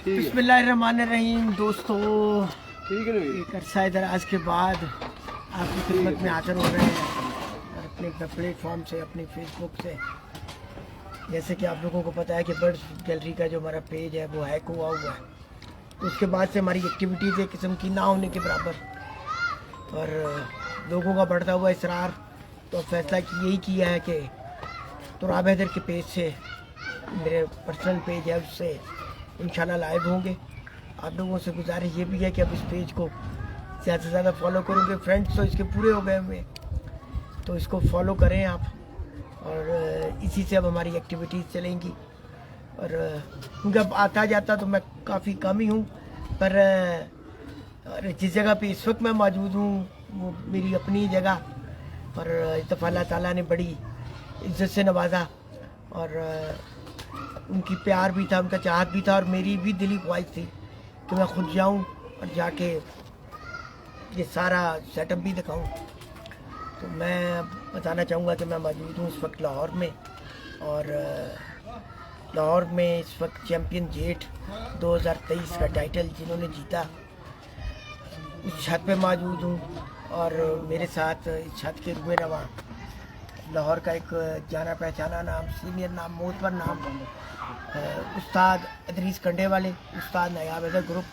बिस्मिल्लाहिर्रहमानिर्रहीम। दोस्तों, एक अरसा दराज के बाद आपकी खिदमत में हाजिर हो रहे हैं और अपने प्लेटफॉर्म से, अपनी फेसबुक से। जैसे कि आप लोगों को पता है कि बर्ड्स गैलरी का जो हमारा पेज है वो हैक हुआ है, तो उसके बाद से हमारी एक्टिविटीज़ एक किस्म की ना होने के बराबर और लोगों का बढ़ता हुआ इसरार, तो फैसला यही किया है कि तुराब हैदर के पेज से, मेरे पर्सनल पेज है, उससे इंशाल्लाह लाइव होंगे। आप लोगों से गुजारिश ये भी है कि अब इस पेज को ज़्यादा से ज़्यादा फॉलो करोगे। फ्रेंड्स तो इसके पूरे हो गए हुए, तो इसको फॉलो करें आप, और इसी से अब हमारी एक्टिविटीज़ चलेंगी। और क्योंकि अब आता जाता तो मैं काफ़ी कम ही हूँ, पर जिस जगह पे इस वक्त मैं मौजूद हूँ वो मेरी अपनी जगह, और इस दफ़ा अल्लाह ताला ने बड़ी इज़्ज़त से नवाजा, और उनकी प्यार भी था, उनका चाहत भी था, और मेरी भी दिली ख्वाहिश थी कि मैं खुद जाऊं और जाके ये सारा सेटअप भी दिखाऊं। तो मैं बताना चाहूँगा कि मैं मौजूद हूँ इस वक्त लाहौर में, और लाहौर में इस वक्त चैम्पियन जेट 2023 का टाइटल जिन्होंने जीता, उस छत पे मौजूद हूँ। और मेरे साथ इस छत के रुए रवा लाहौर का एक जाना पहचाना नाम, सीनियर नाम, मोतबर नाम, उस्ताद अदरीस कंडे वाले, उस्ताद नायाब हैदर ग्रुप।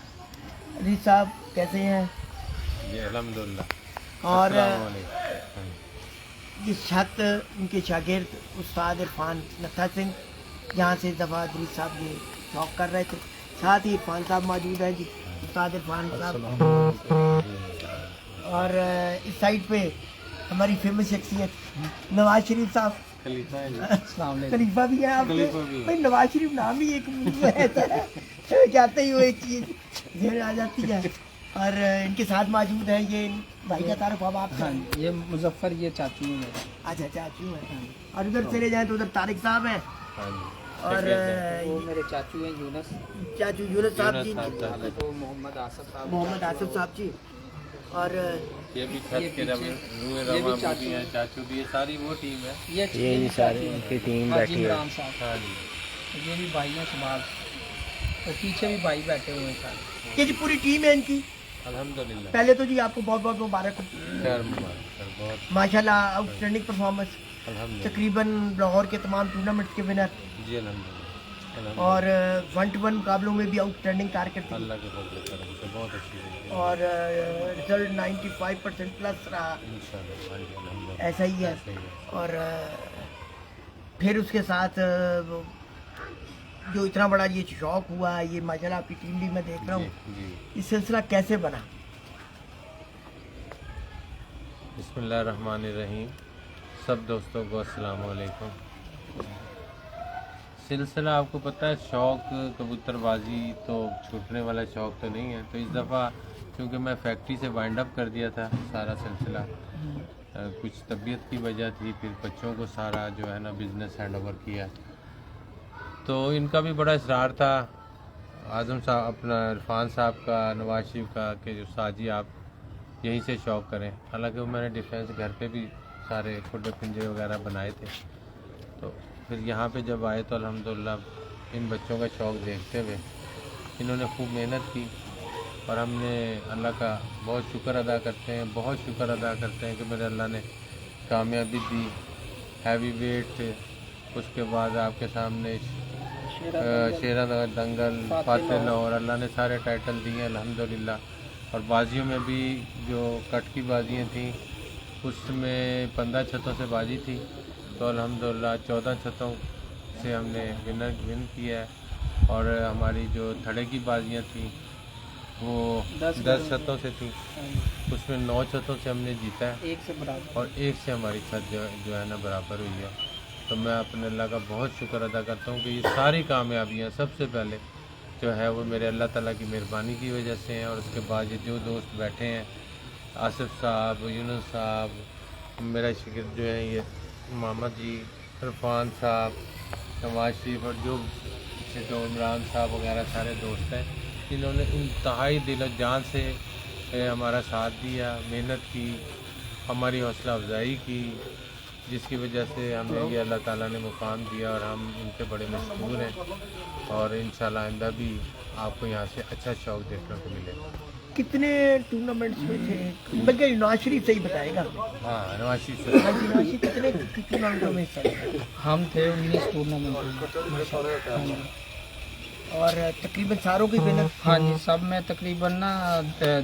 अदरीस साहब कैसे हैं? जी अल्हम्दुलिल्लाह। और ये छत उनके शागिर्द उस्ताद इरफान नत्था सिंह, यहाँ से इस दफ़ा अदरीस साहब ये शौक कर रहे थे। साथ ही इरफान साहब मौजूद हैं जी, उस्ताद इरफान साहब। और इस साइड पे हमारी फेमस शख्सियत नवाज शरीफ साहब, खलीफा भी है आपके भाई। नवाज शरीफ नाम ही एक ऐसा है, जाते ही वो एक चीज़ ज़हन आ जाती है। और इनके साथ मौजूद है ये भाई का तारुफ अब आप। हाँ, ये मुजफ्फर, ये चाचू है मेरे। अच्छा, चाचू है। और उधर चले जाएं तो उधर तारिक साहब हैं, और वो मेरे चाचू हैं यूनस, चाचू यूनस साहब जी, तो मोहम्मद आसिफ साहब, मोहम्मद आसिफ साहब जी। और ये भी छत के रुए रवा भी हैं, चाचू भी, ये सारी वो टीम है। ये सारी उनकी टीम बैठी है। हाँ जी, ये भी भाई हैं समाज, और पीछे भी भाई बैठे हुए हैं सारे। ये जी पूरी टीम है इनकी। अल्हम्दुलिल्लाह। पहले तो जी आपको बहुत बहुत मुबारक हो, खैर मुबारक, सर बहुत माशाल्लाह, आउटस्टैंडिंग परफॉर्मेंस। अल्हम्दुलिल्लाह। तकरीबन लाहौर के तमाम टूर्नामेंट्स के विनर, जी अल्हम्दुलिल्लाह। और 1-to-1 मुकाबलों में भी आउटस्टैंडिंग कारकर्दगी, अल्लाह के फजल करम से बहुत अच्छी है और रिजल्ट 95% प्लस रहा। इंशाल्लाह। हाँ जी अल्हम्दुलिल्लाह, ऐसा ही है। ऐसा ही है। और फिर उसके साथ जो इतना बड़ा ये शौक हुआ, ये माशाल्लाह आपकी टीम भी मैं देख रहा हूँ, जी ये सिलसिला कैसे बना? बिस्मिल्लाहिर्रहमानिर्रहीम। सब दोस्तों को अस्सलाम वालेकुम। सिलसिला आपको पता है, शौक़ कबूतरबाजी तो छूटने वाला शौक़ तो नहीं है। तो इस दफ़ा क्योंकि मैं फैक्ट्री से वाइंड अप कर दिया था सारा सिलसिला, कुछ तबीयत की वजह थी, फिर बच्चों को सारा जो है ना बिज़नेस हैंड ओवर किया, तो इनका भी बड़ा इसरार था, आज़म साहब, अपना इरफान साहब का, नवाज शरीफ का, कि जो साजी आप यहीं से शौक़ करें। हालांकि वो मैंने डिफेंस घर पे भी सारे खुडे पिंजरे वगैरह बनाए थे, तो फिर यहाँ पे जब आए तो अल्हम्दुलिल्लाह इन बच्चों का शौक़ देखते हुए इन्होंने खूब मेहनत की, और हमने अल्लाह का बहुत शुक्र अदा करते हैं, बहुत शुक्र अदा करते हैं कि मेरे अल्लाह ने कामयाबी दी। हैवी वेट, उसके बाद आपके सामने शेरा दंगल, फातेह लाहौर, अल्लाह ने सारे टाइटल दिए अल्हम्दुलिल्लाह। और बाजियों में भी जो कट की बाजियाँ थी उसमें 15 छतों से बाजी थी, तो अल्हम्दुलिल्लाह 14 छतों से हमने विन किया है। और हमारी जो थड़े की बाजियाँ थी वो 10 छतों से थी, उसमें 9 छतों से हमने जीता है, एक से बराबर, और एक से हमारी छत जो है ना बराबर हुई है। तो मैं अपने अल्लाह का बहुत शुक्र अदा करता हूँ कि ये सारी कामयाबियाँ सबसे पहले जो है वो मेरे अल्लाह ताला की मेहरबानी की वजह से हैं। और उसके बाद ये जो दोस्त बैठे हैं, आसिफ साहब, यूनुस साहब, मेरा शिगिर्द जो है ये मोहम्मद जी, इरफान साहब, नवाज शरीफ, और जो इमरान साहब वगैरह सारे दोस्त हैं, इन्होंने इंतहाई दिल और जान से हमारा साथ दिया, मेहनत की, हमारी हौसला अफजाई की, जिसकी वजह से हमें ये अल्लाह ताला ने मुकाम दिया, और हम इनके बड़े मशहूर हैं। और इंशाल्लाह आइंदा भी आपको यहाँ से अच्छा शौक देखने को मिलेगा। कितने टूर्नामेंट्स में थे, बल्कि नवाज शरीफ से ही बताएगा। हाँ, नवाज शरीफ से। हाँ जी, नवाज शरीफ कितने टूर्नामेंटों में हिस्सा लिया? हम थे 19 टूर्नामेंट में। और तकरीबन सारों के विनर। हाँ जी, सब में तकरीबन ना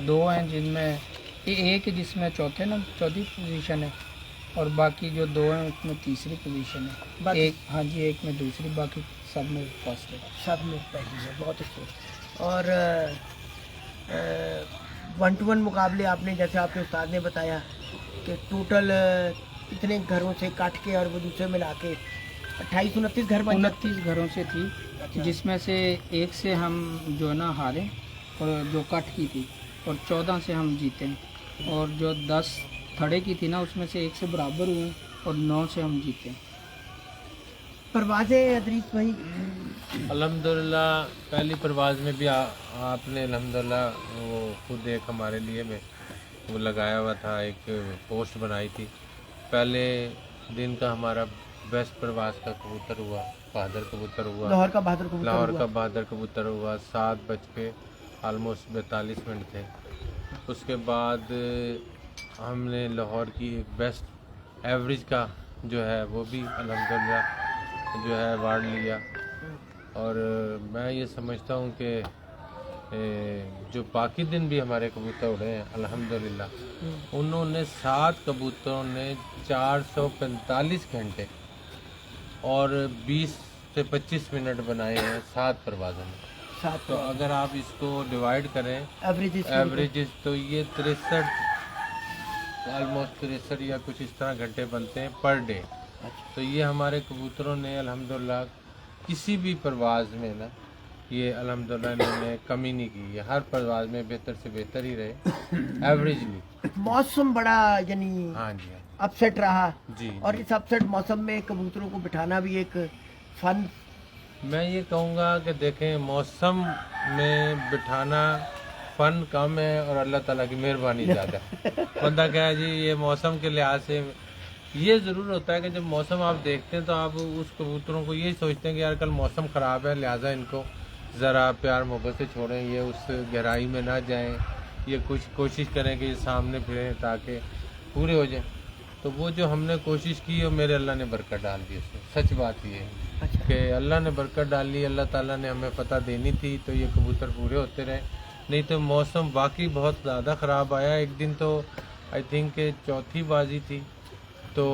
2 हैं जिनमें एक जिसमें चौथी पोजीशन है, और बाकी जो 2 हैं उसमें तीसरी पोजीशन है। एक, हाँ जी, एक में दूसरी, बाकी सब में फर्स्ट है। सब में पहली है, बहुत अच्छे। और 1-to-1 मुकाबले आपने, जैसे आपके उस्ताद ने बताया कि टोटल कितने घरों से काट के और वो दूसरे मिला के 28-29 घर बन 29 घरों से थी, जिसमें से एक से हम जो है ना हारे, और जो कट की थी, और 14 से हम जीते, और जो 10 थड़े की थी ना उसमें से 1 से बराबर हुए, और 9 से हम जीते। परवाज़ें अदरीस भाई, अल्हम्दुलिल्लाह पहली परवाज़ में भी आपने अल्हम्दुलिल्लाह वो खुद एक हमारे लिए में वो लगाया हुआ था, एक पोस्ट बनाई थी। पहले दिन का हमारा बेस्ट परवाज़ का कबूतर हुआ, बहादुर कबूतर हुआ, लाहौर का बहादुर कबूतर लाहौर हुआ। का बहादुर कबूतर हुआ। 7 बज के ऑलमोस्ट 42 मिनट थे। उसके बाद हमने लाहौर की एक बेस्ट एवरेज का जो है वो भी अल्हम्दुलिल्लाह जो है अवार्ड लिया। और मैं ये समझता हूँ कि जो बाकी दिन भी हमारे कबूतर उड़े हैं अल्हम्दुलिल्लाह, उन्होंने 7 कबूतरों ने 445 घंटे और 20 से 25 मिनट बनाए हैं 7 परवाज़ों में। 7 तो अगर आप इसको डिवाइड करें एवरेज तो ये 63 ऑलमोस्ट 63 या कुछ इस तरह घंटे बनते हैं पर डे। तो ये हमारे कबूतरों ने अल्हम्दुलिल्लाह किसी भी परवाज़ में ना ये अल्हम्दुलिल्लाह इन्होंने कमी नहीं की है, हर परवाज़ में बेहतर से बेहतर ही रहे एवरेजली। मौसम बड़ा यानी हाँ जी, हाँ अपसेट रहा जी, और इस अपसेट मौसम में कबूतरों को बिठाना भी एक फन। मैं ये कहूँगा कि देखें मौसम में बिठाना फ़न कम है और अल्लाह ताला की मेहरबानी ज़्यादा है। बंदा क्या है जी, ये मौसम के लिहाज से ये ज़रूर होता है कि जब मौसम आप देखते हैं तो आप उस कबूतरों को यही सोचते हैं कि यार कल मौसम ख़राब है, लिहाजा इनको ज़रा प्यार मोहब्बत से छोड़ें, ये उस गहराई में ना जाएं, ये कुछ कोशिश करें कि ये सामने फिरें ताकि पूरे हो जाएं। तो वो जो हमने कोशिश की और मेरे अल्लाह ने बरकत डाल दी उसमें। सच बात ये है कि अल्लाह ने बरकत डाली, अल्लाह ताला ने हमें पता देनी थी तो ये कबूतर पूरे होते रहे। नहीं तो मौसम वाकई बहुत ज़्यादा ख़राब आया। एक दिन तो आई थिंक चौथी बाजी थी, तो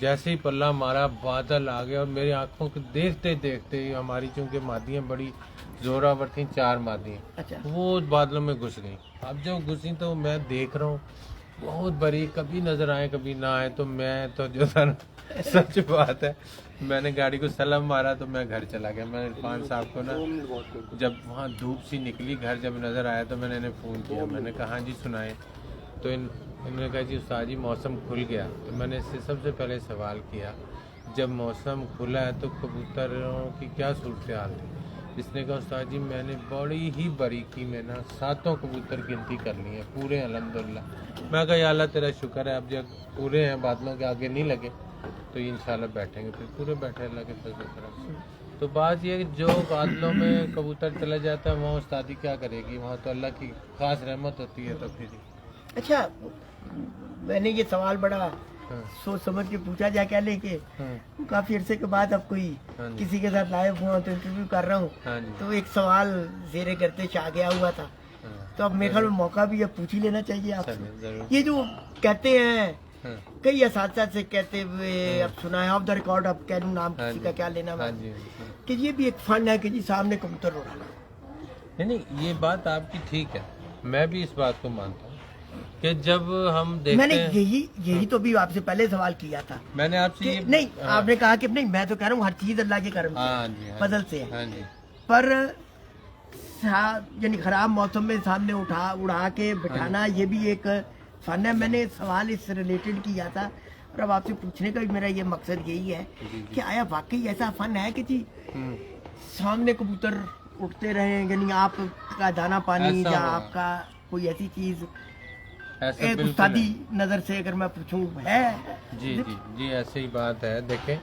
जैसे ही पल्ला मारा बादल आ गया और मेरी आंखों को देखते देखते ही हमारी चूँकि मादियाँ बड़ी जोरावर थी, 4 मादियाँ, अच्छा। वो बादलों में घुस गई। अब जब घुसी तो मैं देख रहा हूँ बहुत बड़ी, कभी नज़र आए कभी ना आए, तो मैं तो जो था ना सच बात है, मैंने गाड़ी को सलाम मारा तो मैं घर चला गया। मैंने इरफान साहब को ना जब वहाँ धूप सी निकली घर जब नज़र आया तो मैंने इन्हें फ़ोन किया, मैंने कहा हाँ जी सुनाए। तो इन्होंने कहा जी उस्ताद जी मौसम खुल गया। तो मैंने इससे सबसे पहले सवाल किया जब मौसम खुला है तो कबूतरों की क्या सूरत हाल थी। इसने कहा उस्ताद जी मैंने बड़ी ही बारीकी में ना 7 कबूतर गिनती कर ली है पूरे अल्हम्दुलिल्लाह। मैं कहा या अल्लाह तेरा शुक्र है, अब जब पूरे हैं बादलों के आगे नहीं लगे तो इंशाल्लाह बैठेंगे, फिर पूरे बैठे अल्लाह के फजल करम से। तो बात यह है कि जो बादलों में कबूतर चला जाता है वहाँ उस्तादी क्या करेगी, वहाँ तो अल्लाह की ख़ास रहमत होती है। तो फिर अच्छा, मैंने ये सवाल बड़ा सोच समझ के पूछा जा क्या लेके काफी अरसे के बाद अब कोई किसी के साथ लाइव हुआ तो इंटरव्यू कर रहा हूँ तो एक सवाल जेरे करते आ गया हुआ था, तो अब मेरे ख्याल में मौका भी अब पूछ ही लेना चाहिए आपसे। ये जो कहते हैं कई असातिज़ा से कहते हुए अब सुना है ऑफ द रिकॉर्ड, अब कह लूँ नाम किसी का क्या लेना कि ये भी एक फन है कि जी सामने कबूतर उड़ाना। नहीं ये बात आपकी ठीक है, मैं भी इस बात को मानता हूँ कि जब हम देखते मैंने हैं यही तो भी आपसे पहले सवाल किया था। मैंने आपसे ये नहीं आपने कहा कि नहीं, मैं तो कह रहा हूँ हर चीज अल्लाह के करम से फजल से है, पर यानी खराब मौसम में सामने उड़ा के बिठाना ये भी एक फन है। मैंने सवाल इस रिलेटेड किया था और अब आपसे पूछने का भी मेरा ये मकसद यही है कि आया वाकई ऐसा फन है कि जी सामने कबूतर उठते रहे, यानी आपका दाना पानी या आपका कोई ऐसी चीज एक उस्तादी नजर से अगर मैं पूछूं है? जी जी जी ऐसे ही बात है। देखें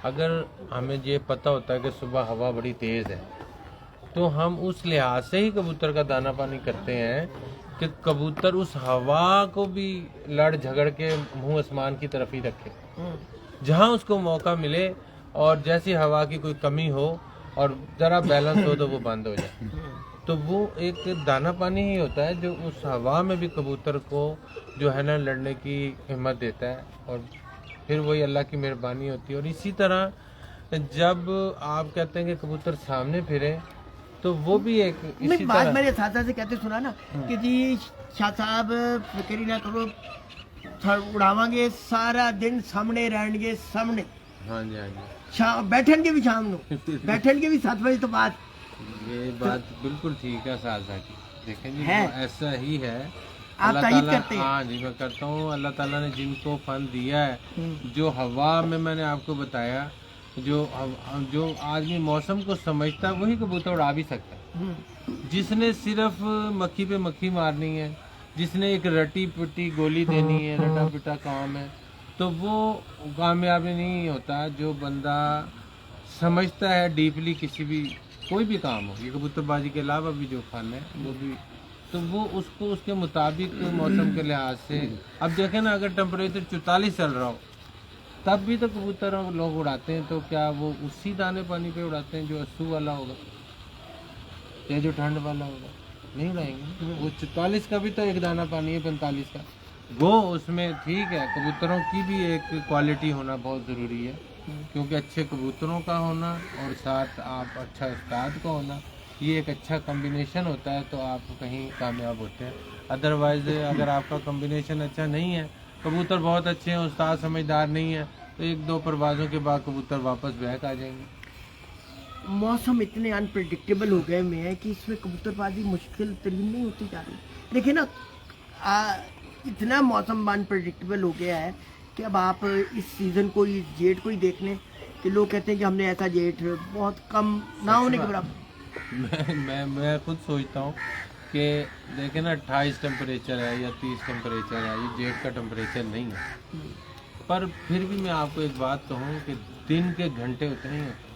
अगर हमें ये पता होता है कि सुबह हवा बड़ी तेज़ है तो हम उस लिहाज से ही कबूतर का दाना पानी करते हैं कि कबूतर उस हवा को भी लड़ झगड़ के मुंह आसमान की तरफ ही रखे, जहाँ उसको मौका मिले, और जैसी हवा की कोई कमी हो और जरा बैलेंस हो तो वो बंद हो जाए। तो वो एक दाना पानी ही होता है जो उस हवा में भी कबूतर को जो है ना लड़ने की हिम्मत देता है, और फिर वही अल्लाह की मेहरबानी होती है। और इसी तरह जब आप कहते हैं कि कबूतर सामने फिरे तो वो भी एक नहीं, इसी बात तरह मेरे साथ से कहते सुना ना कि जी शाह साहब फिक्र ना करो, उड़ावांगे सारा दिन सामने रहेंगे सामने, हाँ जी, हाँ जी, बैठेंगे भी शाम को, बैठेंगे भी 7 बजे तो बाद। ये बात बिल्कुल ठीक है साजा की। देखें जी, है। वो ऐसा ही है। आप अल्लाह तारीफ ताला, करते हैं। हाँ जी मैं करता हूँ। अल्लाह ताला ने जिनको फन दिया है, जो हवा में मैंने आपको बताया, जो आदमी मौसम को समझता है वही कबूतर उड़ा भी सकता है। जिसने सिर्फ मक्खी पे मक्खी मारनी है, जिसने एक रटी पिटी गोली देनी है, रटा पिटा काम है, तो वो कामयाबी नहीं होता। जो बंदा समझता है डीपली किसी भी कोई भी काम हो, ये कबूतरबाजी के अलावा भी जो फन है वो भी, तो वो उसको उसके मुताबिक मौसम के लिहाज से, अब देखें ना, अगर टेम्परेचर 44 चल रहा हो तब भी तो कबूतर लोग उड़ाते हैं। तो क्या वो उसी दाने पानी पे उड़ाते हैं जो 80 वाला होगा या जो ठंड वाला होगा? नहीं उड़ाएंगे। वो 44 का भी तो एक दाना पानी है, 45 का वो उसमें ठीक है। कबूतरों की भी एक क्वालिटी होना बहुत ज़रूरी है, क्योंकि अच्छे कबूतरों का होना और साथ आप अच्छा उस्ताद का होना, ये एक अच्छा कॉम्बिनेशन होता है, तो आप कहीं कामयाब होते हैं। अदरवाइज़ अगर आपका कॉम्बिनेशन अच्छा नहीं है, कबूतर बहुत अच्छे हैं, उस्ताद समझदार नहीं है, तो 1-2 परवाज़ों के बाद कबूतर वापस बैक आ जाएंगे। मौसम इतने अनप्रिडिक्टेबल हो गए में है कि इसमें कबूतरबाजी मुश्किल तरीन नहीं होती जा रही। देखिए ना, इतना मौसम अनप्रिडिक्टेबल हो गया है कि अब आप इस सीज़न को, इस जेठ को ही देख लें कि लोग कहते हैं कि हमने ऐसा जेठ बहुत कम ना होने के बराबर। मैं खुद सोचता हूँ कि देखें ना, 28 टेम्परेचर है या 30 टेम्परेचर है, ये जेठ का टेम्परेचर नहीं है। पर फिर भी मैं आपको एक बात कहूँ कि दिन के घंटे उतने ही होते हैं।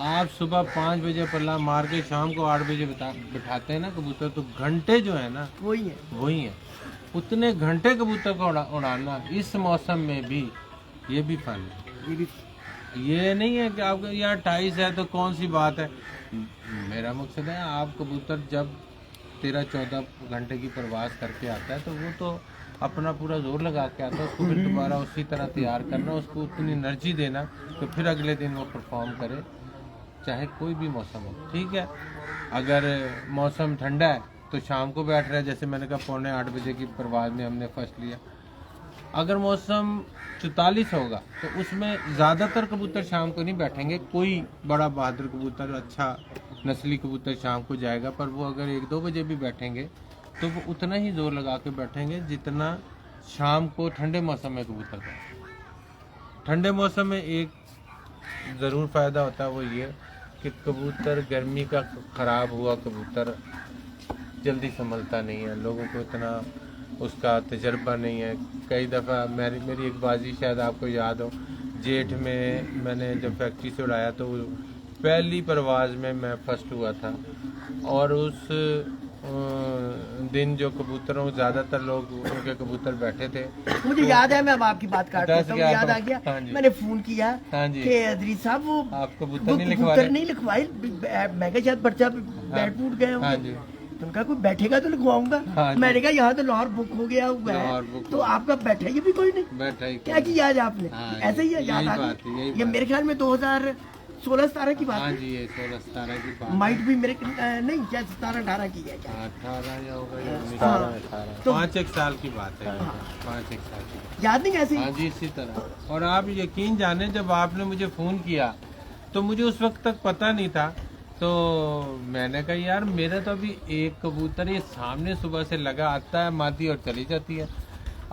आप सुबह 5 बजे पल्ला मार के शाम को 8 बजे बिठाते हैं ना कबूतर, तो घंटे जो है ना वही है। उतने घंटे कबूतर को उड़ाना इस मौसम में भी, ये भी फन है। ये नहीं है कि आपको यार 28 है तो कौन सी बात है। मेरा मकसद है, आप कबूतर जब 13-14 घंटे की परवाज़ करके आता है तो वो तो अपना पूरा जोर लगा के आता है, उसको फिर दोबारा उसी तरह तैयार करना, उसको उतनी एनर्जी देना तो फिर अगले दिन वो परफॉर्म करे, चाहे कोई भी मौसम हो। ठीक है, अगर मौसम ठंडा है तो शाम को बैठ रहा है, जैसे मैंने कहा 7:45 बजे की परवाज़ में हमने फर्स्ट लिया। अगर मौसम 44 होगा तो उसमें ज़्यादातर कबूतर शाम को नहीं बैठेंगे, कोई बड़ा बहादुर कबूतर, अच्छा नस्ली कबूतर शाम को जाएगा, पर वो अगर 1-2 बजे भी बैठेंगे तो वो उतना ही जोर लगा के बैठेंगे जितना शाम को ठंडे मौसम में कबूतर बैठे। ठंडे मौसम में एक ज़रूर फ़ायदा होता है, वो ये कि कबूतर गर्मी का ख़राब हुआ कबूतर जल्दी संभलता नहीं है, लोगों को इतना उसका तजर्बा नहीं है। कई दफ़ा मेरी एक बाजी शायद आपको याद हो, जेठ में मैंने जब फैक्ट्री से उड़ाया तो पहली परवाज़ में मैं फर्स्ट हुआ था, और उस दिन जो कबूतरों ज़्यादातर लोग उनके कबूतर बैठे थे, मुझे याद है, मैं अब आपकी बात काट रहा हूँ, याद आ गया। हाँ जी, मैंने फोन किया हाँ जी, कि अदरी साहब वो आप कबूतर वो नहीं कबूतर नहीं लिखवाए, मैं क्या शायद पर्चा बैठ फूट गए हाँ जी, तो उनका कोई बैठेगा तो लिखवाऊंगा। हाँ जी। मैंने कहा यहाँ तो लाहौर बुक हो गया हुआ लाहौर है, बुक तो आपका बैठा ही भी कोई नहीं, बैठा ही क्या किया आज आपने? हाँ, ऐसे ही है, याद यही आ बात है, यही गई। ये बात मेरे ख्याल में 2016-17 की बात हाँ है। जी, ये 16-17 की बात माइट भी मेरे नहीं, क्या 17-18 की है क्या? 18 या होगा या 19, हाँ। 18 तो- 5-1 साल की बात है, हाँ। 5-1 साल की। याद नहीं कैसे? हाँ जी, इसी तरह। और आप यकीन जाने, जब आपने मुझे फ़ोन किया तो मुझे उस वक्त तक पता नहीं था, तो मैंने कहा यार मेरा तो अभी एक कबूतर ये सामने सुबह से लगा आता है, मादी और चली जाती है।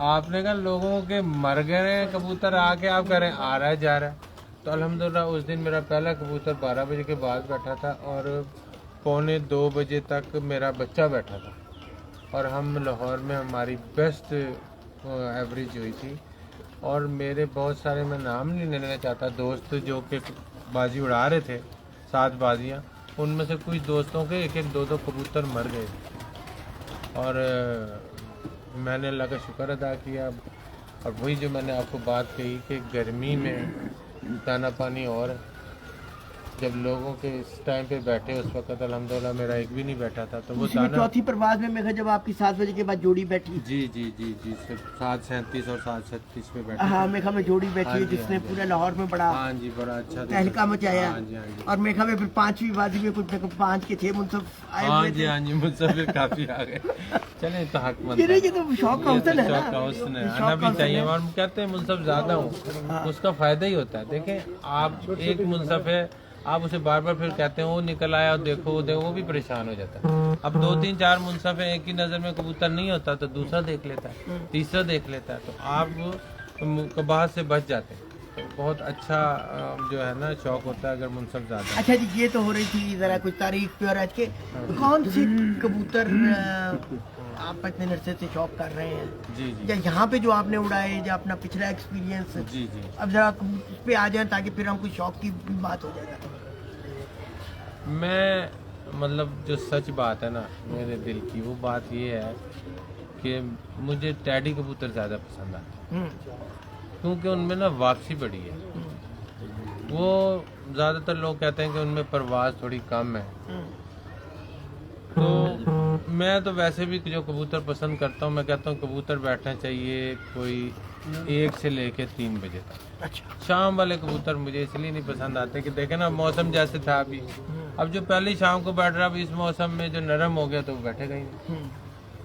आपने कहा लोगों के मर गए हैं कबूतर, आके आप कह रहे हैं आ रहा है जा रहा है। तो अल्हम्दुलिल्लाह उस दिन मेरा पहला कबूतर 12 बजे के बाद बैठा था, और 1:45 बजे तक मेरा बच्चा बैठा था, और हम लाहौर में हमारी बेस्ट एवरेज हुई थी। और मेरे बहुत सारे, मैं नाम नहीं लेना चाहता, दोस्त जो कि बाजी उड़ा रहे थे 7 बाजियाँ, उनमें से कुछ दोस्तों के 1-1 2-2 कबूतर मर गए और मैंने अल्लाह का शुक्र अदा किया। और वही जो मैंने आपको बात कही कि गर्मी में दाना पानी, और जब लोगों के इस टाइम पे बैठे उस वक्त अल्हम्दुलिल्लाह मेरा एक भी नहीं बैठा था, तो वो उसी में दाना चौथी परवाज में मैं जब आपकी 7 बजे के बाद जोड़ी बैठी, जी जी जी जी सिर्फ 7:37 और 7:36 पे बैठे हाँ थे। मेखा में जोड़ी बैठी हाँ है जी, जिसने हाँ जी। पूरे लाहौर में बड़ा हाँ जी, बड़ा अच्छा तहलका मचाया। हाँ जी, हाँ जी। और मेखा में फिर 5वीं बाजी में कुछ 5 के 6 मुनसफ आए हाँ हुए जी, थे। हाँ जी, मुझसे फिर काफी आ गए। चले तो हक ये नहीं, ये तो शौक का हुस्न है ना, शौक का हुस्न है, ये आना शौक का भी हुस्न चाहिए। है। और हम कहते हैं मुनसफ ज्यादा हूँ, उसका फायदा ही होता है। देखें आप एक मुनसफ है, आप उसे बार बार फिर कहते हैं वो निकल आया और देखो वो भी परेशान हो जाता है। अब 2-3-4 मुनसफ है, एक ही नजर में कबूतर नहीं होता तो दूसरा देख लेता है, तीसरा देख लेता है, तो आप कबाहत से बच जाते हैं। तो बहुत अच्छा जो है ना शौक होता है अगर मुनसफ ज्यादा है। अच्छा जी, ये तो हो रही थी जरा कुछ तारीफ पे, और आज के कौन से कबूतर आप इतने नरसे से शौक कर रहे हैं, जी जी या यहाँ पे जो आपने उड़ाए, या अपना पिछला एक्सपीरियंस, जी जी। अब जरा उस पे आ जाए ताकि फिर हम कुछ शौक की भी बात हो जाएगा। मैं मतलब जो सच बात है ना मेरे दिल की, वो बात ये है कि मुझे टैडी कबूतर ज़्यादा पसंद आते हैं, क्योंकि उनमें ना वापसी बड़ी है। वो ज़्यादातर लोग कहते हैं कि उनमें परवाज़ थोड़ी कम है, तो मैं तो वैसे भी जो कबूतर पसंद करता हूँ, मैं कहता हूँ कबूतर बैठना चाहिए कोई 1 से लेके 3 बजे तक। अच्छा, शाम वाले कबूतर मुझे इसलिए नहीं पसंद आते कि देखे ना मौसम जैसे था अभी, अब जो पहले शाम को बैठ रहा अब इस मौसम में जो नरम हो गया तो वो बैठेगा ही नहीं।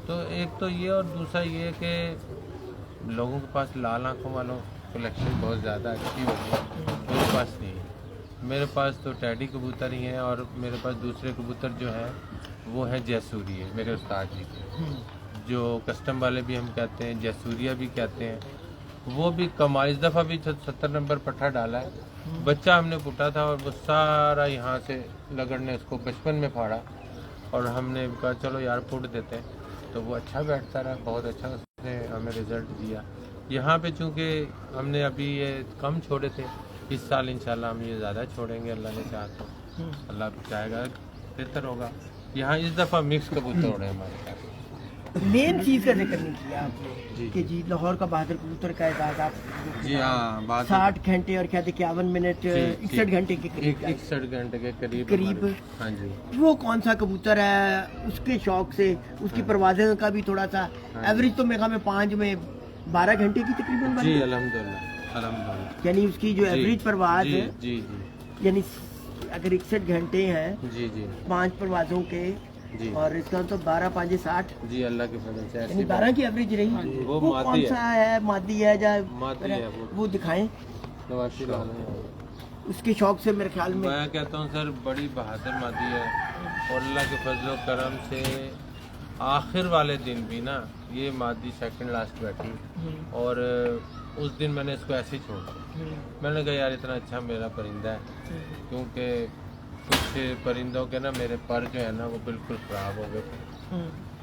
तो एक तो ये, और दूसरा ये कि लोगों के पास लाल आंखों वालों कलेक्शन बहुत ज़्यादा अच्छी होती है, मेरे पास नहीं है। मेरे पास तो टैडी कबूतर ही हैं, और मेरे पास दूसरे कबूतर जो हैं वो है जयसूरी है मेरे उस्ताद जी के, जो कस्टम वाले भी हम कहते हैं, जयसूरिया भी कहते हैं। वो भी कमाल, इस दफ़ा भी 70 नंबर पट्ठा डाला है, बच्चा हमने पुटा था और वो सारा यहाँ से लगड़ ने उसको बचपन में फाड़ा, और हमने कहा चलो यार फुट देते हैं, तो वो अच्छा बैठता रहा, बहुत अच्छा उसने हमें रिजल्ट दिया। यहाँ पे चूँकि हमने अभी ये कम छोड़े थे, इस साल इंशाल्लाह हम ये ज़्यादा छोड़ेंगे, अल्लाह ने चाहा तो, अल्लाह चाहेगा बेहतर होगा। यहाँ इस दफ़ा मिक्स कबूतर उड़े हमारे पास। मेन चीज का जिक्र नहीं किया आपने कि जी लाहौर का बहादुर कबूतर का एजाज आप जी हाँ, बात 60 घंटे और क्या थे 51 मिनट 61 घंटे के करीब का। 61 घंटे के करीब करीब। हमारे- हाँ जी। वो कौन सा कबूतर है, उसके शौक से उसकी परवाज़ें का भी थोड़ा सा एवरेज तो मेरे ख्याल में 5 में 12 घंटे की तकरीबन जी बनती है। अल्हम्दुलिल्लाह अल्हम्दुलिल्लाह। यानी उसकी जो जी, एवरेज परवाज जी है, जी जी यानी अगर 61 घंटे हैं जी जी 5 परवाजों के, जी और इसका तो 12-5 60, जी अल्लाह के फजल से यानी ऐसी 12 की एवरेज रही। वो वो मादी कौन है। सा है, मादी है या मादी है वो। वो दिखाएं नवाशी लाल है। उसके शौक से मेरे ख्याल में। मैं कहता हूँ सर बड़ी बहादुर मादी है, और अल्लाह के फजल करम से आखिर वाले दिन भी ना ये मादी सेकंड लास्ट बैठी, और उस दिन मैंने इसको ऐसे ही छोड़ा। मैंने कहा यार इतना अच्छा मेरा परिंदा है, क्योंकि कुछ परिंदों के ना मेरे पर जो है ना वो बिल्कुल ख़राब हो गए थे,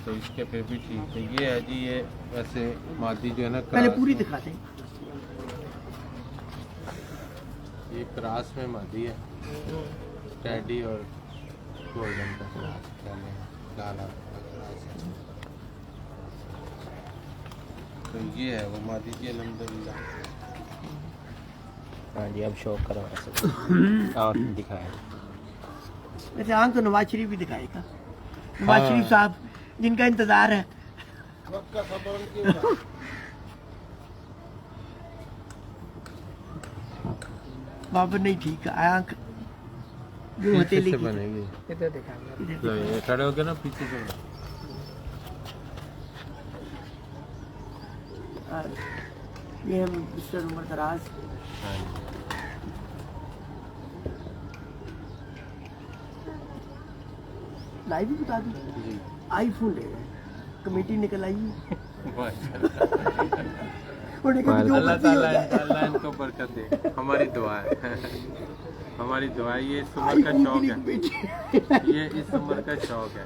तो इसके फिर भी ठीक है। ये है जी, ये वैसे मादी जो है ना पहले क्रास पूरी में- दिखा दें। ये क्रास में मादी है, टैडी और गोल्डन का क्रास, पहले लाल आंख का क्रास है। तो ये है वो मादी जी अल्हम्दुलिल्लाह। हाँ जी, अब शौक करवा सकते और दिखाएं। वैसे आंख तो नवाज शरीफ भी दिखाएगा, नवाज शरीफ साहब जिनका इंतजार है। बाबर नहीं ठीक है, आंख जो पीछे हथेली से की। बनेगी। इधर दिखाएंगे। इधर लो ये खड़े हो गए ना पीछे से। और ये हम मिस्टर उमर दराज, हाँ जी। लाइव भी बता दूं, जी आईफोन ले गए, कमेटी निकल आई है। माशाल्लाह। उन्होंने कहा कि जो अल्लाह मर्जी हो ताला जाए। अल्लाह इनको बरकत दे, हमारी दुआ है। हमारी दुआ है, ये इस उम्र का आईफोन शौक की है, कमेटी। ये इस उम्र का शौक है।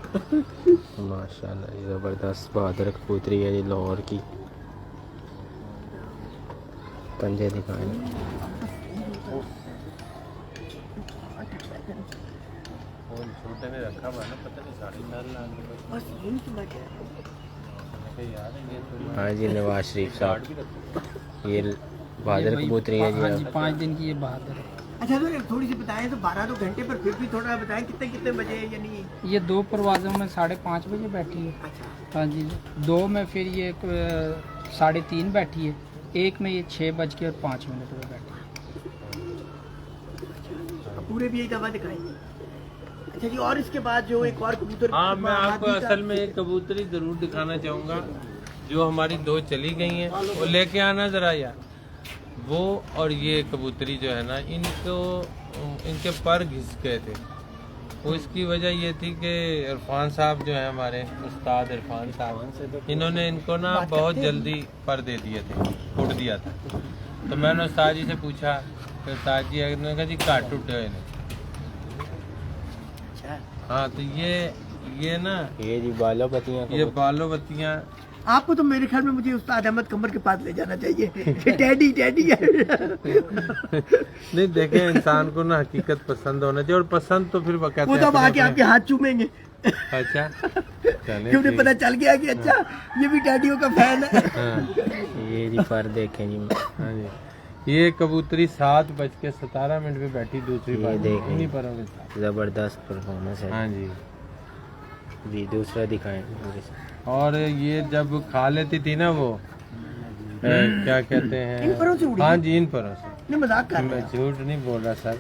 माशाल्लाह ज़बरदस्त बहादुर कबूतरी है ये लाहौर की। पंजे दिखाएं। फोन छोटे ने रखा हुआ ना, पता नहीं 4.5 लाख रुपए बस यही तो मैं कह रहा हूँ। यार है ये तो। हाँ जी नवाज शरीफ साहब, ये बहादुर कबूतरी है हाँ जी। जी 5 दिन की ये बहादुर है। अच्छा तो थोड़ी सी बताएं तो 12 तो घंटे, पर फिर भी थोड़ा बताएं कितने कितने बजे यानी। ये 2 परवाज़ों में 5:30 बजे बैठी है। अच्छा हाँ जी 2 में फिर ये 3:30 बैठी है, 1 में ये 6:05 पे बैठी है। पूरे भी एक दफा दिखाएंगे। अच्छा जी, और इसके बाद जो एक और कबूतर। हाँ मैं आपको हाथी का- असल में एक कबूतरी जरूर दिखाना चाहूँगा, जो हमारी 2 चली गई हैं, वो लेके आना जरा यार। वो और ये कबूतरी जो है ना, इनके पर घिस गए थे। वो इसकी वजह ये थी कि इरफान साहब जो है हमारे उस्ताद इरफान साहब, इन्होंने इनको ना बहुत जल्दी पर दे दिए थे, उड़ दिया था। तो मैंने उस्ताद जी से पूछा, तो उस्ताद जी ने कहा जी काट टूटे हुए ने। अच्छा हाँ तो ये ना, ये जी बालो पतियाँ ये बालो बत्तियाँ। आपको तो मेरे ख्याल में मुझे उस्ताद अहमद कमर के पास ले जाना चाहिए। कि डैडी डैडी है। नहीं देखे, इंसान को ना हकीकत पसंद होना चाहिए, और पसंद तो फिर वो कहते वो तो अब हैं आके आपके हाथ चूमेंगे अच्छा चले कि उन्हें पता चल गया कि अच्छा ये भी डैडियों का फैन है। ये जी पर देखें जी। हाँ जी, ये कबूतरी 7:17 पे बैठी दूसरी ये बार देखें। इन्हीं परों के साथ। ज़बरदस्त परफॉर्मेंस है हाँ जी, जी। दूसरा दिखाएं। और ये जब खा लेती थी ना वो क्या कहते इन परों से हैं, उड़ी? हाँ जी इन परों से। नहीं मजाक कर रहे मैं हैं। झूठ नहीं बोल रहा सर।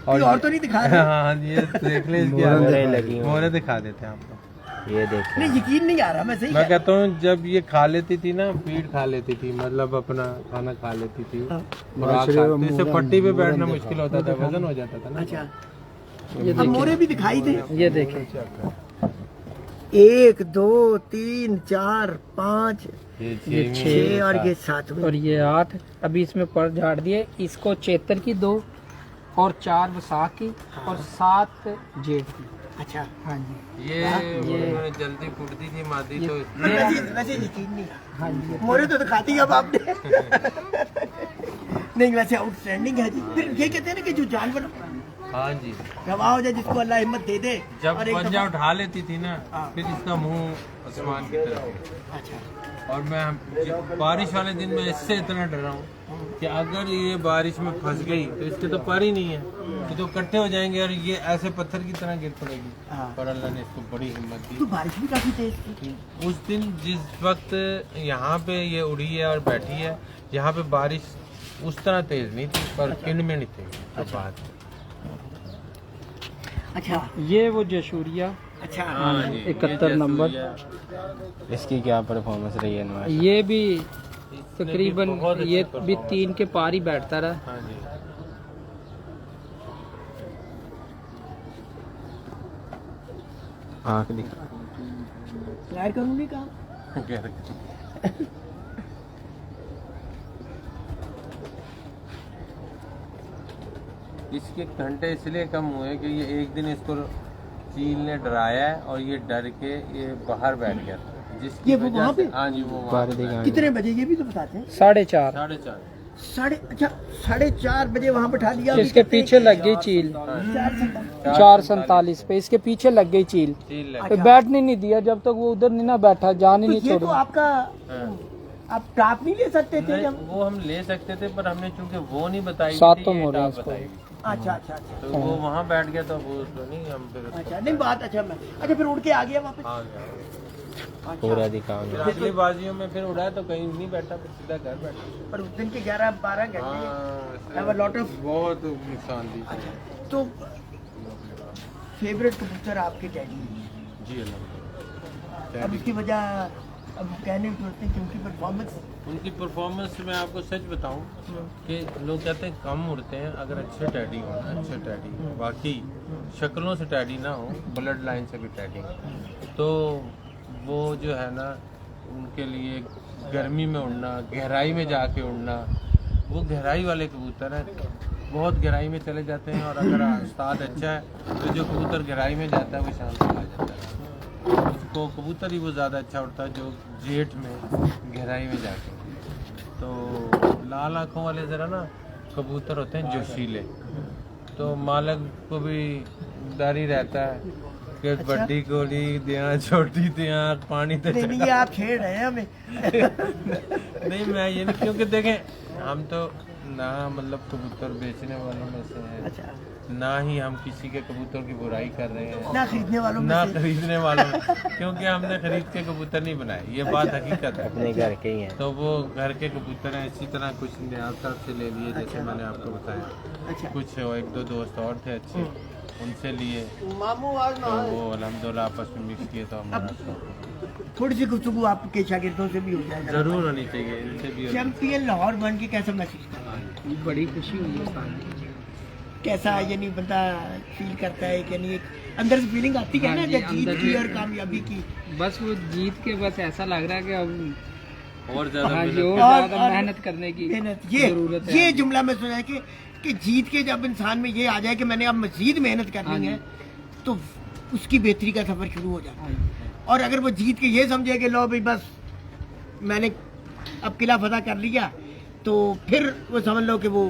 और तो नहीं दिखा रहे। हाँ जी, ये देख ले इसकी मोहरें हालत। लगी हुई। मोहरें दिखा देते हैं आपको। ये देखें। नहीं यकीन नहीं आ रहा, मैं सही मैं कह रहा कहता हूँ जब ये खा लेती थी ना, फीड खा लेती थी, मतलब अपना खाना खा लेती थी, खुराक खाती थी, इससे पट्टी पे बैठना मुश्किल होता था, वजन हो जाता था हूँ। ना। अच्छा ये अब मोरे भी दिखाई दे। ये देखें 1 2 3 4 5 ये ये 6 और ये 7 और ये 8। अभी इसमें पर झाड़ दिए। इसको चेतर की 2 और 4 वसाख की और 7 जेठ की। अच्छा हाँ जी ये उन्होंने जल्दी फूटती थी मादी, तो वैसे यकीन नहीं आ रहा। हाँ जी मोरे तो दिखाती अब आपने। नहीं वैसे आउटस्टैंडिंग है जी। फिर ये कहते हैं ना कि जो जानवर हाँ जी, गवाह हो जाए, जिसको अल्लाह हिम्मत दे दे। जब और एक पंजा दफा- उठा लेती थी ना, हाँ। फिर इसका मुंह आसमान की तरफ। अच्छा और मैं बारिश वाले दिन में इससे इतना डरा हूँ कि अगर ये बारिश में फंस गई तो इसके तो पर ही नहीं है, ये तो इकट्ठे हो जाएंगे और ये ऐसे पत्थर की तरह गिर पड़ेगी। हाँ। पर अल्लाह ने इसको बड़ी हिम्मत तो दी। बारिश भी काफी तेज थी। उस दिन जिस वक्त यहाँ पे ये उड़ी है और बैठी है, यहाँ पे बारिश उस तरह तेज नहीं थी, पर किन में नहीं थी। तो बात अच्छा ये वो जशूरिया अच्छा हाँ जी, 71 ये नंबर। जैसुरिया। इसकी क्या परफॉर्मेंस रही है नवाज? ये भी इसने भी तकरीबन बहुत अच्छी ये भी performance। 3 के पार ही बैठता रहा। हाँ जी, आँख दिखा। फ्लायर करूँ नहीं कहा। कह रहे। इसके घंटे इसलिए कम हुए कि ये एक दिन इसको चील ने डराया है और ये डर के ये बाहर बैठ गया था, जिसकी ये वो वजह वहाँ से पे? हाँ जी वो वहाँ बाहर पे दिखा। कितने बजे ये भी तो बताते हैं। 4:30 4:30। 4:30 बजे वहाँ बैठा दिया। इसके पीछे लग गई चील 4:47 पे। इसके पीछे लग गई चील चील लग पे, बैठने नहीं दिया जब तक वो उधर नहीं ना बैठा, जान ही तो नहीं ये तो छोड़ा। आपका हाँ। आप टाप नहीं ले सकते थे नहीं, जब। वो हम ले सकते थे, पर हमने चूंकि वो नहीं बताई सात थी, तो ये मोरे डाक इसको। बताई। अच्छा अच्छा अच्छा तो वो वहाँ बैठ गया, तो वो तो नहीं हम फिर अच्छा नहीं बात। अच्छा मैं अच्छा फिर उड़ के आ गया वापस। आ गया। पूरा दिखाओ। फिर अगली बाजियों में फिर उड़ा तो कहीं नहीं बैठा, फिर सीधा घर बैठा। पर उस दिन के 11-12 घंटे हाँ, have a lot of- बहुत नुकसान दी। तो फेवरेट कबूतर आपके डैडी। जी अल्लाह। अब इसकी वजह अब कहने की जरूरत नहीं क्योंकि परफॉर्मेंस। उनकी परफॉर्मेंस में आपको सच बताऊं कि लोग कहते हैं कम उड़ते हैं, अगर अच्छे टैडी हो ना, अच्छे टैडी बाकी शक्लों से टैडी ना हो, ब्लड लाइन से भी टैडी हो, तो वो जो है ना उनके लिए गर्मी में उड़ना, गहराई में जाके उड़ना, वो गहराई वाले कबूतर हैं, बहुत गहराई में चले जाते हैं। और अगर उस्ताद अच्छा है तो जो कबूतर गहराई में जाता है वो शाम को आ जाता है। उसको कबूतर ही वो ज़्यादा अच्छा उड़ता है जो जेठ में गहराई में जाके। तो लाल आँखों वाले ज़रा ना कबूतर होते हैं जोशीले, तो मालिक को भी डर ही रहता है कि अच्छा? बड़ी गोली दिया छोटी दिया पानी तो नहीं नहीं, ये आप छेड़ रहे हैं हमें। नहीं मैं ये नहीं, क्योंकि देखें हम तो ना मतलब कबूतर बेचने वालों में से हैं, अच्छा, ना ही हम किसी के कबूतर की बुराई कर रहे हैं, ना खरीदने वालों में ना से। खरीदने वालों में, क्योंकि हमने खरीद के कबूतर नहीं बनाए, ये बात हकीकत है। अपने घर के ही हैं। तो वो घर के कबूतर हैं, इसी तरह कुछ न्याज साहब से ले लिए, जैसे मैंने आपको बताया, अच्छा, कुछ एक दो दोस्त और थे अच्छे, उनसे लिए, मामू आज तो वो अल्हम्दुलिल्लाह आपस में मिक्स किए, तो हमारा शौक थोड़ी सी गुफ्तगू आपके शागिर्दों से भी हो जाए। जरूर होनी चाहिए, इनसे भी होनी चैंपियन लाहौर बन के कैसा महसूस कर रहा है? बड़ी खुशी हुई है उस्ताद। कैसा यानी बंदा फील करता है कि नहीं, एक अंदर से फीलिंग आती है हाँ ना जी, जब जीत अंदर की से- और कामयाबी की। बस वो जीत के बस ऐसा लग रहा है कि अब और ज्यादा हाँ जी मेहनत और और- ज़्यादा और- मेहनत करने की मेहनत जरूरत है। ये जुमला मैं सुना है कि जीत के जब इंसान में ये आ जाए कि मैंने अब मजीद मेहनत हाँ करनी जी। है, तो उसकी बेहतरी का सफर शुरू हो जाता है। हाँ जी। और अगर वो जीत के ये समझे कि लो भाई बस मैंने अब किला फतह कर लिया, तो फिर वो समझ लो कि वो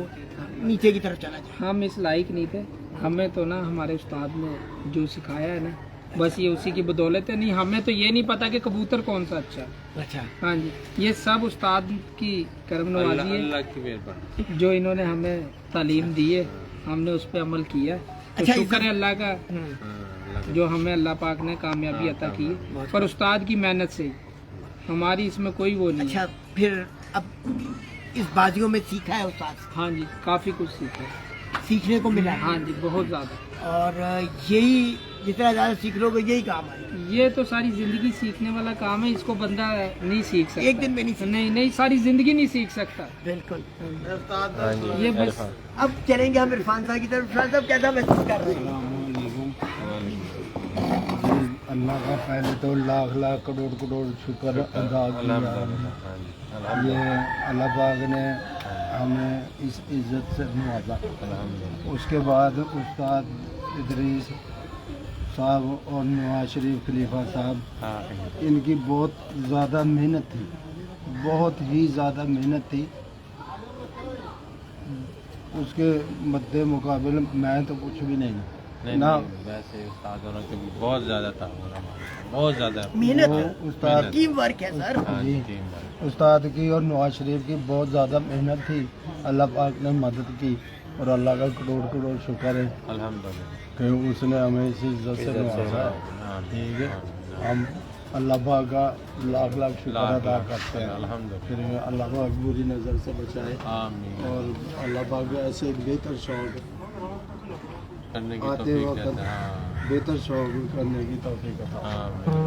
नीचे की तरफ चला जाए। हम इस लायक नहीं थे, हमें तो ना हमारे उस्ताद ने जो सिखाया है ना, बस ये उसी की बदौलत है। नहीं हमें तो ये नहीं पता कि कबूतर कौन सा अच्छा है। अच्छा, हाँ जी, ये सब उस्ताद की करम नवाजी है, अल्लाह की मेहरबानी। जो इन्होंने हमें तालीम दी है, हमने उस पर अमल किया। तो अच्छा, शुक्र है अल्लाह का अल्लाह जो हमें अल्लाह पाक ने कामयाबी अता की है, पर उस्ताद की मेहनत से ही। हमारी इसमें कोई वो नहीं है। अच्छा, फिर अब इस बाजियों में सीखा है उस्ताद से, हाँ जी, काफ़ी कुछ सीखा है। सीखने को मिला है। हाँ जी, बहुत ज़्यादा। और यही जितना ज़्यादा सीख लोगे यही काम आएगा। ये तो सारी जिंदगी सीखने वाला काम है, इसको बंदा नहीं सीख सकता। एक दिन में नहीं सीख- नहीं, सारी जिंदगी नहीं सीख सकता। बिल्कुल। हाँ जी, ये बस अब चलेंगे हम इरफान साहब की तरफ। इरफान साहब कैसा महसूस कर रहे हैं? अल्लाह का पहले तो लाख लाख करोड़ करोड़ शुक्र अदा किया। ये अल्लाह पाक ने हमें इस इज़्ज़त से नवाजा। उसके बाद उस्ताद इदरीस साहब और नवाज शरीफ खलीफा साहब, इनकी बहुत ज़्यादा मेहनत थी, बहुत ही ज़्यादा मेहनत थी। उसके मद्दे मुकाबले मैं तो कुछ भी नहीं ना। वैसे उस्तादों के भी बहुत ज्यादा था, बहुत ज्यादा मेहनत वो है, उस्ताद टीम वर्क है सर। हाँ जी। Team work. उस्ताद की और नवाज शरीफ की बहुत ज़्यादा मेहनत थी। अल्लाह पाक ने मदद की और अल्लाह का करोड़ करोड़ शुक्र है अल्हम्दुलिल्लाह। कि उसने हमें इस इज्जत से नवाजा। हाँ, ठीक है, हम अल्लाह पाक का लाख लाख शुक्र अदा करते हैं। अल्हम्दुलिल्लाह। फिर अल्लाह पाक बुरी नज़र से बचाए आमीन। और अल्लाह पाक का ऐसे एक बेहतर शौक करने की आते तौफीक वक्त देता है। हाँ, बेहतर शौक करने की तौफीक अता फरमाए। आमीन।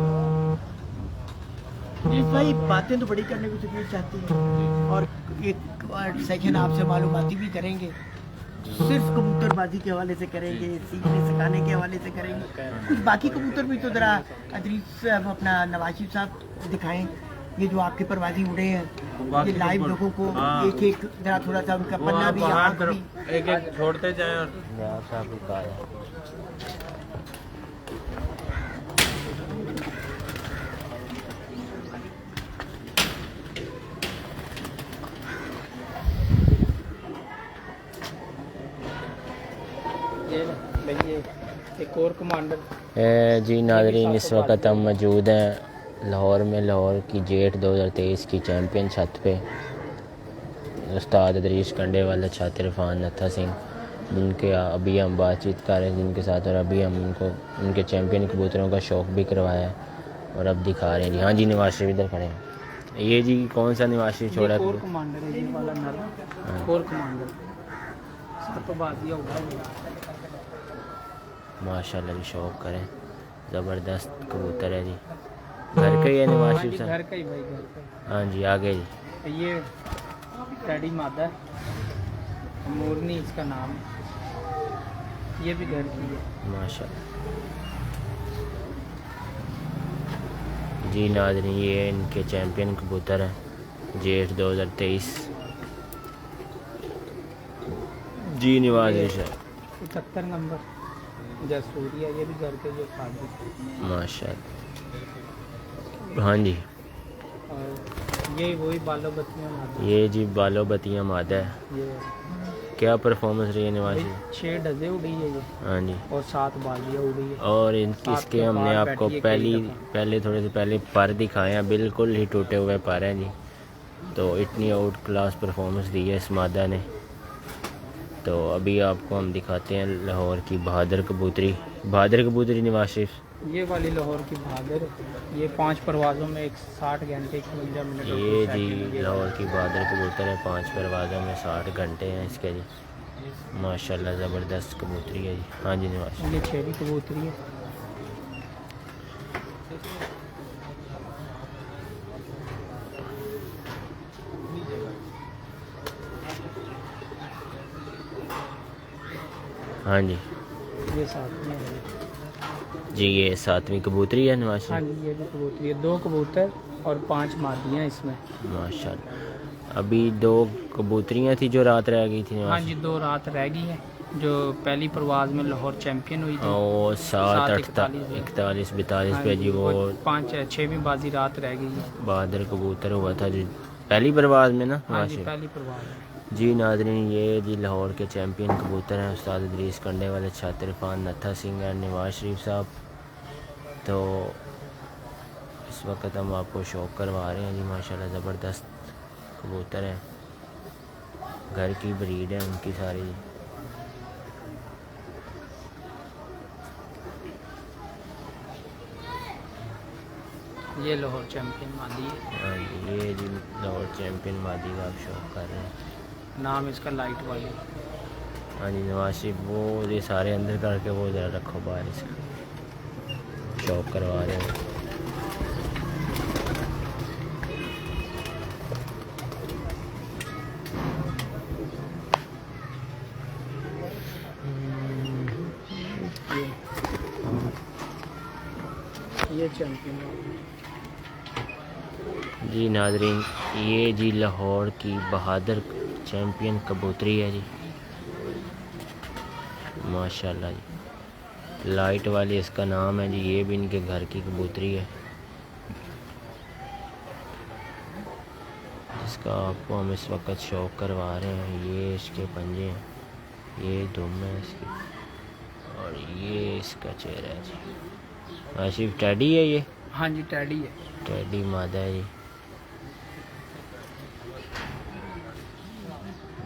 ये भाई बातें तो बड़ी करने को तकलीफ चाहती है, और एक सेशन आपसे मालूमाती भी करेंगे, सिर्फ कबूतरबाजी के हवाले से करेंगे, सीखने सिखाने के हवाले से करेंगे। कुछ बाकी कबूतर भी तो ज़रा अदरीस अपना नवाशिफ साहब दिखाएं, ये जो आपके परवाजी उड़े हैं, ये लाइव लोगों को हाँ। एक एक जरा थोड़ा सा उनका वो पन्ना आप भी, बाहर आँख भी। तरफ एक एक छोड़ते जाएं और नवाब साहब को कहा है। ये एक और कमांडर जी नाज़रीन, इस वक्त हम मौजूद हैं लाहौर में, लाहौर की जेठ 2023 की चैम्पियन छत पे। उस्ताद इदरीस कंडे वाला छत इरफान नत्था सिंह, जिनके अभी हम बातचीत कर रहे हैं जिनके साथ, और अभी हम उनको उनके चैम्पियन कबूतरों का शौक़ भी करवाया है और अब दिखा रहे हैं जी। हाँ जी, नवाज शरीफ इधर खड़े हैं। ये जी कौन सा नवाज शरीफ छोड़ा कोर है? कमांडर है ये वाला नर, कोर कमांडर सरपबाजी होगा। माशाल्लाह जी, शौक़ करें, ज़बरदस्त कबूतर है जी। घर का ही है नवाज हाँ शरीफ जी, साहब? घर का ही भाई, घर का हाँ जी, आगे जी। ही। ये टैडी मादा है, मोरनी इसका नाम है, ये भी घर की है। माशाल्लाह जी। नाज़रीन, ये इनके चैम्पियन कबूतर हैं जेठ 2023 जी। नवाज शरीफ 75 नंबर जसूरिया, ये भी घर के जो फादर। माशाल्लाह। हाँ जी, और ये वही बालो बत्तियाँ मादा, ये जी बालो बतियाँ मादा है। ये क्या परफॉर्मेंस रही है नवाज? 6 डजे उड़ी है ये हाँ जी। और 7 बाजियाँ उड़ी है। और सात इसके के हमने बाद आपको बैठी है कई पहले थोड़े से पहले पर दिखाए हैं, बिल्कुल ही टूटे हुए पर हैं जी। तो इतनी आउट क्लास परफॉर्मेंस दी है इस मादा ने। तो अभी आपको हम दिखाते हैं लाहौर की बहादुर कबूतरी। बहादुर कबूतरी नवाज शरीफ, ये वाली लाहौर की बहादुर, ये 5 परवाज़ों में 60 घंटे 51 मिनट और ये 2 जी सेकंड। लाहौर की बहादुर कबूतर है, 5 परवाज़ों में 60 घंटे हैं इसके जी। माशाल्लाह ज़बरदस्त कबूतरी है जी। हाँ जी नवाज शरीफ। ये 6 कबूतरी है। हाँ जी ये 7वीं है जी, ये 7वीं कबूतरी है नवाज हाँ शरीफ। जी। ये भी कबूतरी है, 2 कबूतर और 5 मादियाँ इसमें। माशाल्लाह। अभी 2 कबूतरियाँ थी जो रात रह गई थी हाँ नवाज जी, 2 रात रह गई है। जो पहली परवाज़ में लाहौर चैम्पियन हुई थी, और 7 41 41 42 हाँ पे जी वो 5-6वीं बाजी रात रह गई है। बहादुर कबूतर हुआ था जी पहली परवाज़ में ना हाँ नवाज जी, शरीफ। पहली परवाज़ है। जी नाज़रीन, ये जी लाहौर के चैम्पियन कबूतर हैं उस्ताद इदरीस कंडे वाले, छात्र इरफान नत्था सिंह एंड नवाज शरीफ साहब। तो इस वक्त हम आपको शौक करवा रहे हैं जी। माशाल्लाह ज़बरदस्त कबूतर हैं, घर की ब्रीड है उनकी सारी। ये लाहौर चैम्पियन मादी है। हाँ जी, ये जी लाहौर चैम्पियन मादी का आप शौक कर रहे हैं। नाम इसका लाइट वाली। हाँ जी नवाज शरीफ, वो ये सारे अंदर करके वो ज़रा रखो बाहर, इसका शौक करवा रहे हैं। ये चैम्पियन वाली। जी नाजरीन, ये जी लाहौर की बहादुर चैम्पियन कबूतरी है जी। माशाल्लाह जी, लाइट वाली इसका नाम है जी। ये भी इनके घर की कबूतरी है, जिसका आपको हम इस वक्त शौक करवा रहे हैं। ये इसके पंजे हैं, ये दुम है इसकी, और ये इसका चेहरा है जी। आशिफ टैडी है ये? हाँ जी, टैडी है। टैडी मादा है जी।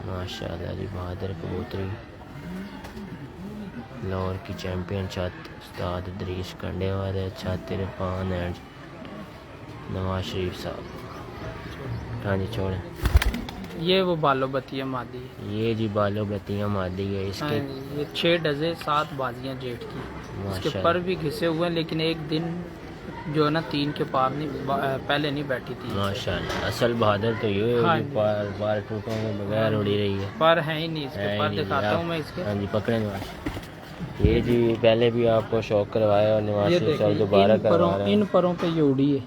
माशाल्लाह जी, बहादुर कबूतरी, लाहौर की चैम्पियन छात्र उस्ताद इदरीस कंडे वाले, छात्र इरफान एंड नवाज शरीफ साहब। हाँ जी छोड़ें। ये वो बालो बतिया मादी है। ये जी बालो बतियाँ मादी है हाँ इसके। जी, ये 6 डजे 7 बाजियाँ जेठ की। इसके माशाल्लाह। पर भी घिसे हुए हैं, लेकिन एक दिन जो है ना 3 के पार नहीं पहले नहीं बैठी थी। माशाल्लाह, असल बहादुर तो ये है हाँ जी, जी। पार टूटों के बगैर उड़ी रही है। पर है ही नहीं इसके, है पर नहीं जी, दिखाता आप- हूँ मैं इसके। हाँ जी पकड़े नवाज। ये जी पहले भी आपको शौक करवाया और नवाज ये शरीफ साहब देखिए, दोबारा इन करवा परों रहे इन हैं। परों पे ये उड़ी है।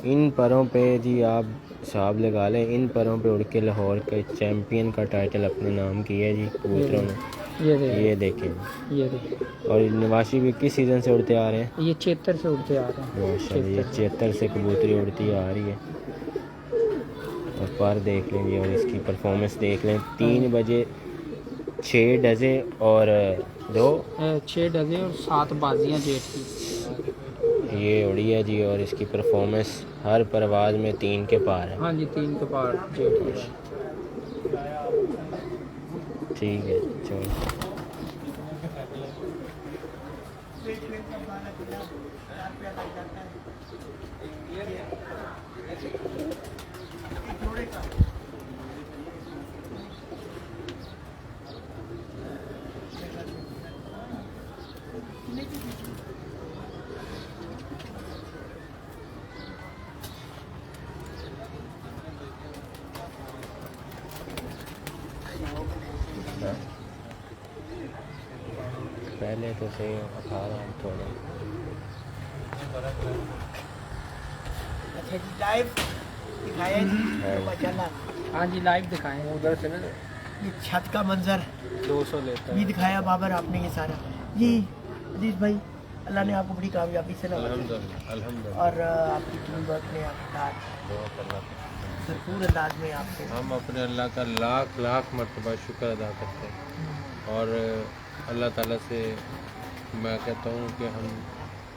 इन परों पे जी आप हिसाब लगा लें, इन परों पे उड़ के लाहौर के चैम्पियन का टाइटल अपने नाम किया है जी कबूतरों ने। ये देखिए, ये देखें, ये देखिए, और नवाशी भी किस सीज़न से उड़ते आ रहे हैं? ये 76 से उड़ते आ रहे हैं। माशाल्लाह, ये 76 से कबूतरी उड़ती आ रही है। और पर देख लेंगे और इसकी परफॉर्मेंस देख लें। 3 बजे 6 डजे और 2 6 डजे और 7 बाजियाँ जेठ की। ये उड़ी है जी, और इसकी परफॉर्मेंस हर परवाज़ में 3 के पार है। हाँ जी, 3 के पार जेठ की। ठीक है चलो। पहले तो सही खा रहा हूँ थोड़ा। अच्छा जी, लाइव दिखाया जी हाँ। माशाल्लाह। हाँ जी, लाइव दिखाएं उधर से ना। ये छत का मंजर 200 लेता ये है। दिखाया बाबर आपने, ये सारा जी अजीज भाई, अल्लाह ने आपको बड़ी कामयाबी से नवाजा अल्हम्दुलिल्लाह, अल्हम्दुलिल्लाह। और आपकी टीम वर्क ने आपका दुआ करना। भरपूर अंदाज में आपको। हम अपने अल्लाह का लाख लाख मर्तबा शुक्र अदा करते हैं और अल्लाह ताला से मैं कहता हूँ कि हम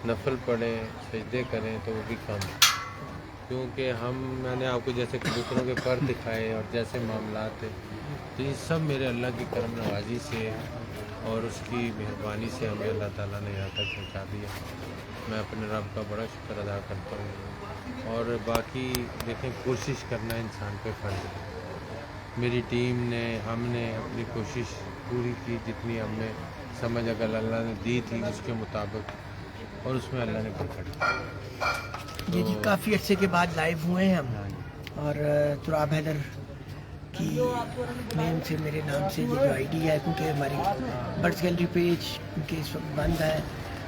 नफल पढ़ें, सजदे करें तो वो भी कम है, क्योंकि मैंने आपको जैसे कबूतरों के पर दिखाए और जैसे मामलात है, तो ये सब मेरे अल्लाह की करम नवाजी से और उसकी मेहरबानी से हमें अल्लाह ताला ने यहाँ तक पहुँचा दिया। मैं अपने रब का बड़ा शुक्र अदा करता हूँ और बाकी देखें, कोशिश करना इंसान पे फ़र्ज़ है। मेरी टीम ने, हमने अपनी कोशिश पूरी की जितनी हमने समझ अगर अल्लाह ने दी थी उसके मुताबिक, और उसमें अल्लाह ने बरकत दी। जी काफ़ी अर्से के बाद लाइव हुए हैं हम, और तुराब हैदर की नेम से, मेरे नाम से ये जो आईडी है, क्योंकि हमारी बर्ड्स गैलरी पेज उनके इस वक्त बंद है,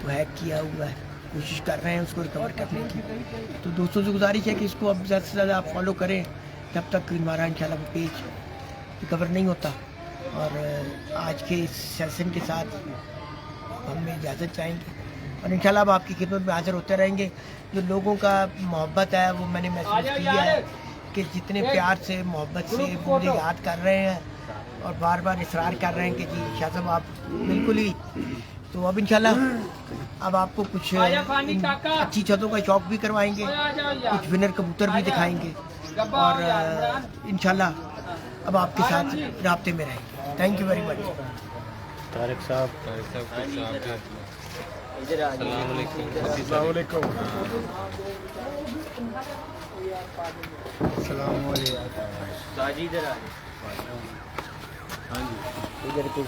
वो हैक किया हुआ है, कोशिश कर रहे हैं उसको रिकवर करने की। तो दोस्तों से गुजारिश है कि इसको अब ज़्यादा से ज़्यादा आप फॉलो करें, तब तक हमारा इंशाल्लाह वो पेज रिकवर नहीं होता। और आज के इस सेशन के साथ हम इजाज़त चाहेंगे और इंशाल्लाह अब आपकी खिदमत में हाज़िर होते रहेंगे। जो लोगों का मोहब्बत है वो मैंने महसूस किया है कि जितने प्यार से, मोहब्बत से मुझे याद कर रहे हैं और बार बार इसरार कर रहे हैं कि जी शाह साहब आप बिल्कुल ही। तो अब इंशाल्लाह अब आपको कुछ अच्छी छतों का शौक भी करवाएंगे, कुछ विनर कबूतर भी दिखाएंगे और इंशाल्लाह अब आपके साथ राब्ते में रहेंगे। Thank you very much. Tariq साहब अस्सलाम वालेकुम। हाँ जी, इधर कुछ